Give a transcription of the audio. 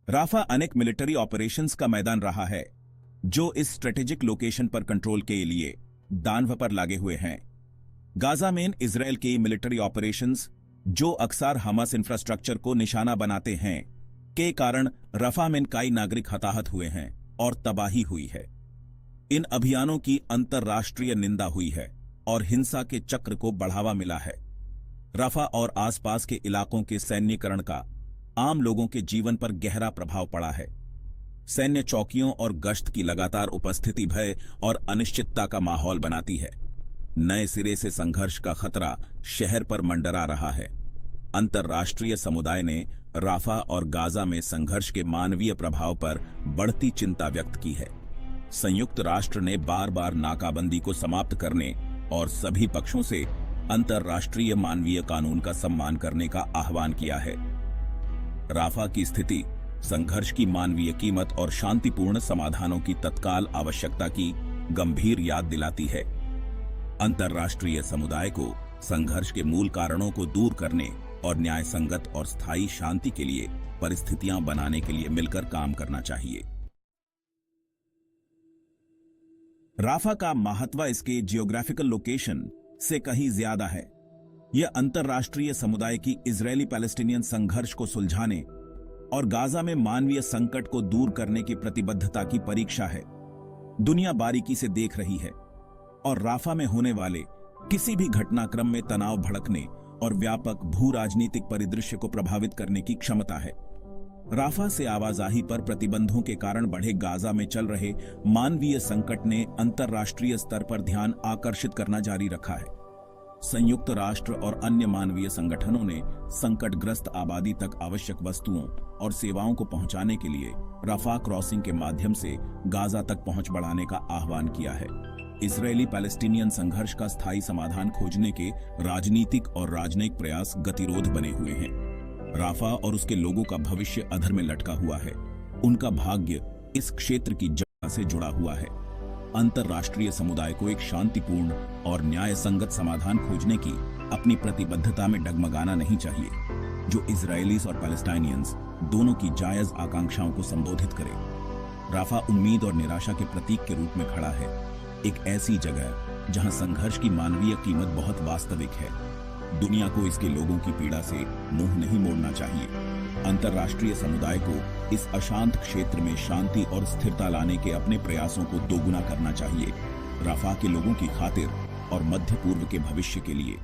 Rafa अनेक military operations का मैदान रहा है जो इस स्ट्रेटेजिक लोकेशन पर कंट्रोल के लिए दानव पर लागे हुए हैं। गाजा में इजराइल के मिलिट्री ऑपरेशंस जो अक्सर हमास इंफ्रास्ट्रक्चर को निशाना बनाते हैं के कारण रफा में कई नागरिक हताहत हुए हैं और तबाही हुई है। इन अभियानों की अंतर्राष्ट्रीय निंदा हुई है और हिंसा के चक्र को बढ़ावा मिला है। रफा और आसपास के इलाकों के सैन्यकरण का आम लोगों के जीवन पर गहरा प्रभाव पड़ा है। सैन्य चौकियों और गश्त की लगातार उपस्थिति भय और अनिश्चितता का माहौल बनाती है। नए सिरे से संघर्ष का खतरा शहर पर मंडरा रहा है। अंतर्राष्ट्रीय समुदाय ने राफा और गाजा में संघर्ष के मानवीय प्रभाव पर बढ़ती चिंता व्यक्त की है। संयुक्त राष्ट्र ने बार बार नाकाबंदी को समाप्त करने और सभी पक्षों से अंतर्राष्ट्रीय मानवीय कानून का सम्मान करने का आह्वान किया है। राफा की स्थिति संघर्ष की मानवीय कीमत और शांतिपूर्ण समाधानों की तत्काल आवश्यकता की गंभीर याद दिलाती है। अंतर्राष्ट्रीय समुदाय को संघर्ष के मूल कारणों को दूर करने और न्यायसंगत और स्थायी शांति के लिए परिस्थितियां बनाने के लिए मिलकर काम करना चाहिए। राफा का महत्व इसके जियोग्राफिकल लोकेशन से कहीं ज्यादा है। यह अंतर्राष्ट्रीय समुदाय की इजरायली पैलेस्टीनियन संघर्ष को सुलझाने और गाजा में मानवीय संकट को दूर करने की प्रतिबद्धता की परीक्षा है। दुनिया बारीकी से देख रही है और राफा में होने वाले किसी भी घटनाक्रम में तनाव भड़कने और व्यापक भू राजनीतिक परिदृश्य को प्रभावित करने की क्षमता है। राफा से आवाजाही पर प्रतिबंधों के कारण बढ़े गाजा में चल रहे मानवीय संकट ने अंतर्राष्ट्रीय स्तर पर ध्यान आकर्षित करना जारी रखा है। संयुक्त राष्ट्र और अन्य मानवीय संगठनों ने संकटग्रस्त आबादी तक आवश्यक वस्तुओं और सेवाओं को पहुंचाने के लिए रफा क्रॉसिंग के माध्यम से गाजा तक पहुंच बढ़ाने का आह्वान किया है। इजरायली पैलेस्टीनियन संघर्ष का स्थायी समाधान खोजने के राजनीतिक और राजनयिक प्रयास गतिरोध बने हुए हैं। राफा और उसके लोगों का भविष्य अधर में लटका हुआ है। उनका भाग्य इस क्षेत्र की जड़ से जुड़ा हुआ है। अंतर्राष्ट्रीय समुदाय को एक शांतिपूर्ण और न्याय संगत समाधान खोजने की अपनी प्रतिबद्धता में डगमगाना नहीं चाहिए, जो इजरायलीज और पैलेस्टाइनियंस दोनों की जायज आकांक्षाओं को संबोधित करे। राफा उम्मीद और निराशा के प्रतीक के रूप में खड़ा है, एक ऐसी जगह जहां संघर्ष की मानवीय कीमत बहुत वास्तविक है। दुनिया को इसके लोगों की पीड़ा से मुंह नहीं मोड़ना चाहिए। अंतर्राष्ट्रीय समुदाय को इस अशांत क्षेत्र में शांति और स्थिरता लाने के अपने प्रयासों को दोगुना करना चाहिए, राफा के लोगों की खातिर और मध्य पूर्व के भविष्य के लिए।